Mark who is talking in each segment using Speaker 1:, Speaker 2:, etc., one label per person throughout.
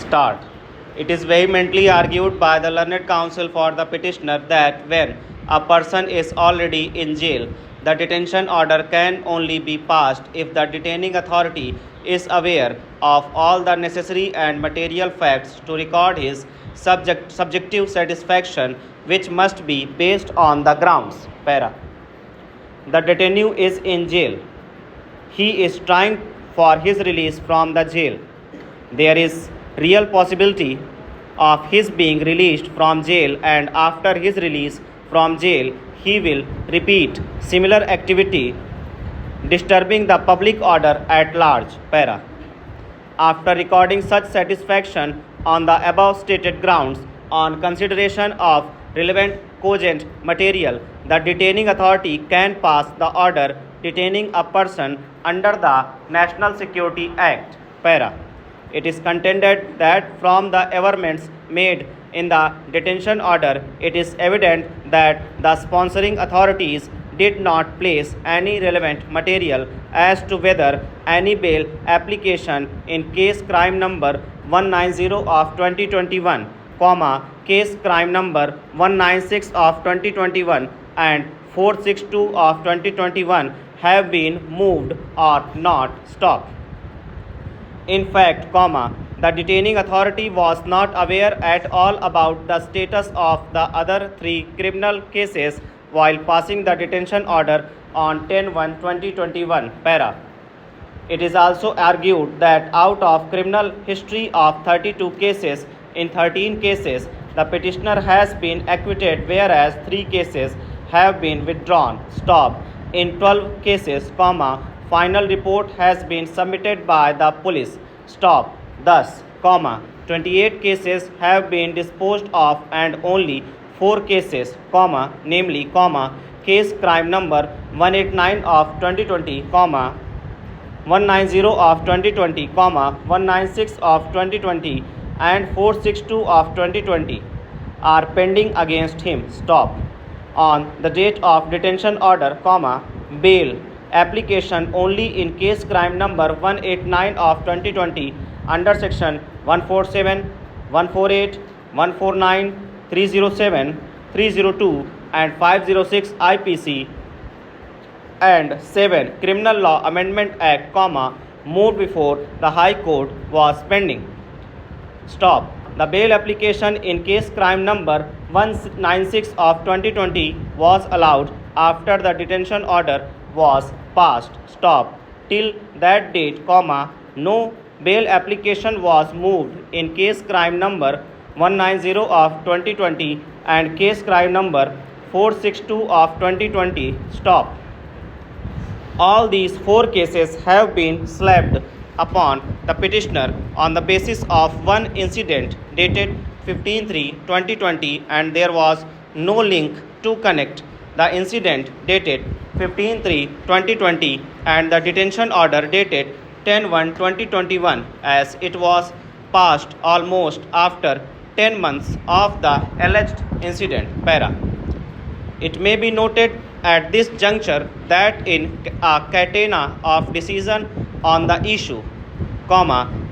Speaker 1: Start. It is vehemently argued by the learned counsel for the petitioner that when a person is already in jail, the detention order can only be passed if the detaining authority is aware of all the necessary and material facts to record his subjective satisfaction, which must be based on the grounds. Para. The detainee is in jail. He is trying for his release from the jail. There is real possibility of his being released from jail, and after his release from jail he will repeat similar activity disturbing the public order at large. Para. After recording such satisfaction on the above stated grounds, on consideration of relevant cogent material, the detaining authority can pass the order detaining a person under the National Security Act. Para. It is contended that from the averments made in the detention order, it is evident that the sponsoring authorities did not place any relevant material as to whether any bail application in case crime number 190 of 2021, case crime number 196 of 2021 and 462 of 2021 have been moved or not stopped. In fact, the detaining authority was not aware at all about the status of the other three criminal cases while passing the detention order on 10/1/2021. Para. It is also argued that out of criminal history of 32 cases, in 13 cases the petitioner has been acquitted, whereas 3 cases have been withdrawn. Stop. In 12 cases, final report has been submitted by the police. Stop. Thus, 28 cases have been disposed of and only 4 cases, namely, case crime number 189 of 2020, 190 of 2020, 196 of 2020 and 462 of 2020 are pending against him. Stop. On the date of detention order, bail application only in case crime number 189 of 2020 under section 147, 148, 149, 307, 302 and 506 IPC and 7 Criminal Law Amendment Act, moved before the High Court was pending. Stop. The bail application in case crime number 196 of 2020 was allowed after the detention order was passed. Stop. Till that date, no bail application was moved in case crime number 190 of 2020 and case crime number 462 of 2020. Stop. All these 4 cases have been slapped upon the petitioner on the basis of one incident dated 15/3/2020, and there was no link to connect the incident dated 15/3/2020 and the detention order dated 10/1/2021, as it was passed almost after 10 months of the alleged incident. Para. It may be noted at this juncture that in a catena of decision on the issue,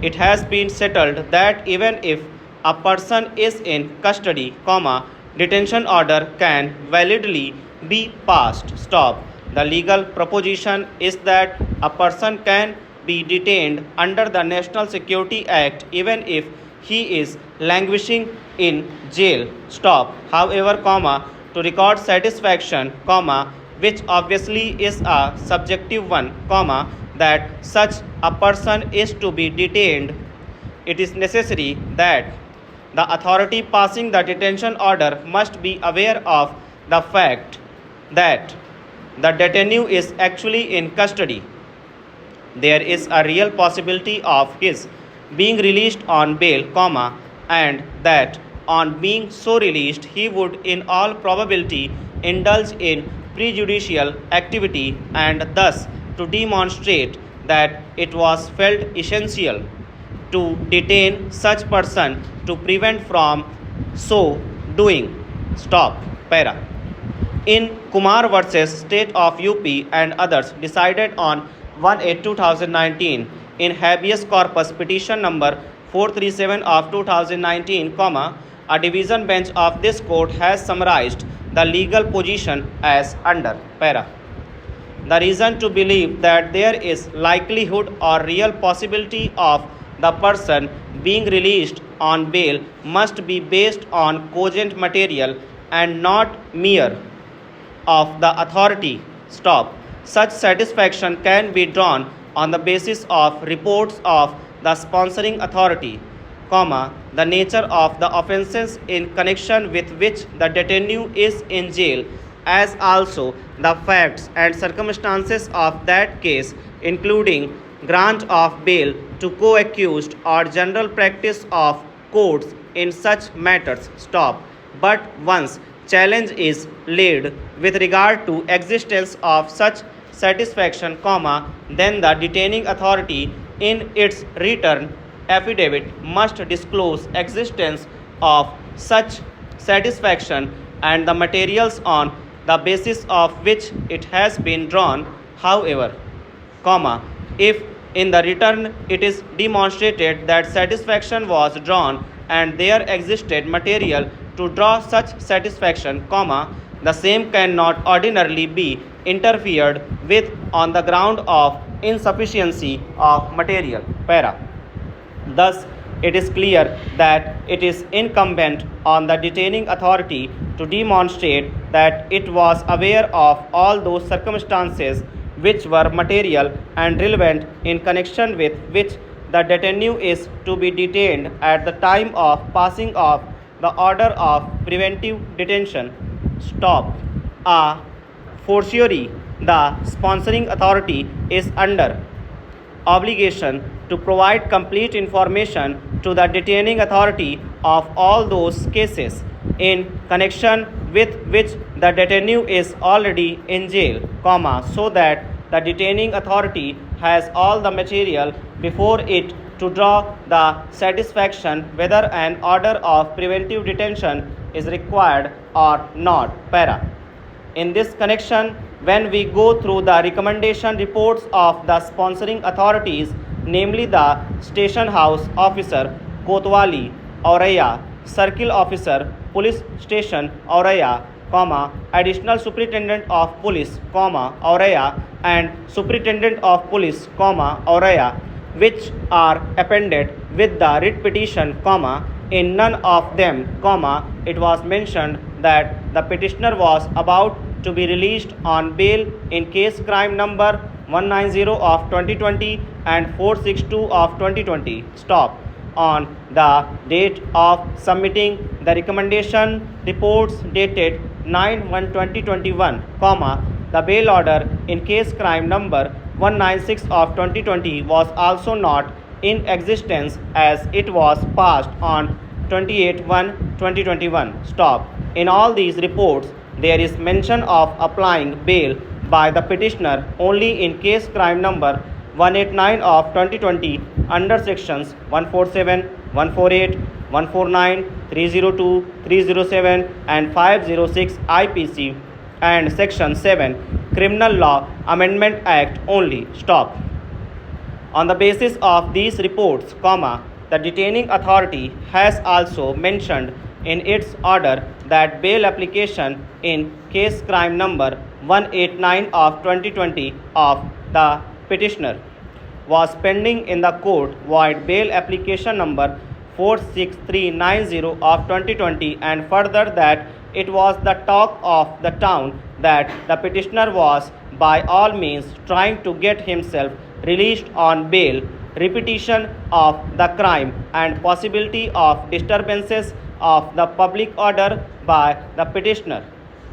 Speaker 1: it has been settled that even if a person is in custody, detention order can validly be passed. Stop. The legal proposition is that a person can be detained under the National Security Act even if he is languishing in jail. Stop. However, to record satisfaction, which obviously is a subjective one, that such a person is to be detained, it is necessary that the authority passing the detention order must be aware of the fact that the detainee is actually in custody. There is a real possibility of his being released on bail, and that on being so released he would in all probability indulge in prejudicial activity, and thus to demonstrate that it was felt essential to detain such person to prevent from so doing. Stop. Para. In Kumar versus State of UP and others, decided on 1/8/2019, in habeas corpus petition number 437 of 2019, a division bench of this court has summarized the legal position as under. Para. The reason to believe that there is likelihood or real possibility of the person being released on bail must be based on cogent material and not mere of the authority. Stop. Such satisfaction can be drawn on the basis of reports of the sponsoring authority, the nature of the offences in connection with which the detainee is in jail, as also the facts and circumstances of that case, including grant of bail to co-accused or general practice of courts in such matters. Stop. But once challenge is laid with regard to existence of such satisfaction, then the detaining authority in its return affidavit must disclose existence of such satisfaction and the materials on the basis of which it has been drawn. However, if in the return it is demonstrated that satisfaction was drawn and there existed material to draw such satisfaction, the same cannot ordinarily be interfered with on the ground of insufficiency of material. Para. Thus, it is clear that it is incumbent on the detaining authority to demonstrate that it was aware of all those circumstances which were material and relevant in connection with which the detainee is to be detained at the time of passing of the order of preventive detention. Stop. A fortiori, the sponsoring authority is under obligation to provide complete information to the detaining authority of all those cases in connection with which the detainee is already in jail, so that the detaining authority has all the material before it to draw the satisfaction whether an order of preventive detention is required or not. Para. In this connection, when we go through the recommendation reports of the sponsoring authorities, namely the station house officer, Kotwali, Auraiya, circle officer, police station, Auraiya, additional superintendent of police, Auraiya, and superintendent of police, Auraiya, which are appended with the writ petition, in none of them, it was mentioned that the petitioner was about to be released on bail in case crime number 190 of 2020 and 462 of 2020. Stop. On the date of submitting the recommendation reports dated 9/1/2021, the bail order in case crime number 196 of 2020 was also not in existence as it was passed on 28/1/2021. Stop. In all these reports, there is mention of applying bail by the petitioner only in case crime number 189 of 2020 under sections 147, 148, 149, 302, 307 and 506 IPC and section 7 Criminal Law Amendment Act only. Stop. On the basis of these reports, the detaining authority has also mentioned in its order that bail application in case crime number 189 of 2020 of the petitioner was pending in the court void bail application number 46390 of 2020, and further that it was the talk of the town that the petitioner was by all means trying to get himself released on bail, repetition of the crime and possibility of disturbances of the public order by the petitioner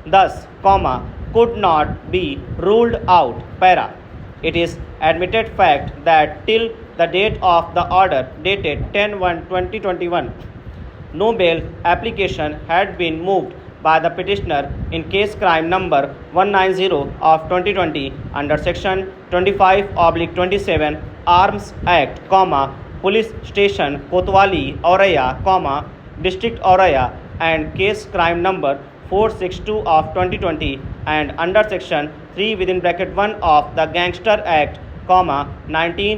Speaker 1: thus, could not be ruled out. Para. It is admitted fact that till the date of the order dated 10/1/2021, no bail application had been moved by the petitioner in case crime number 190 of 2020 under section 25/27 Arms Act, Police Station Kotwali, Auraiya, District Auraiya, and case crime number 462 of 2020 and under section 3 (1) of the Gangster Act, 19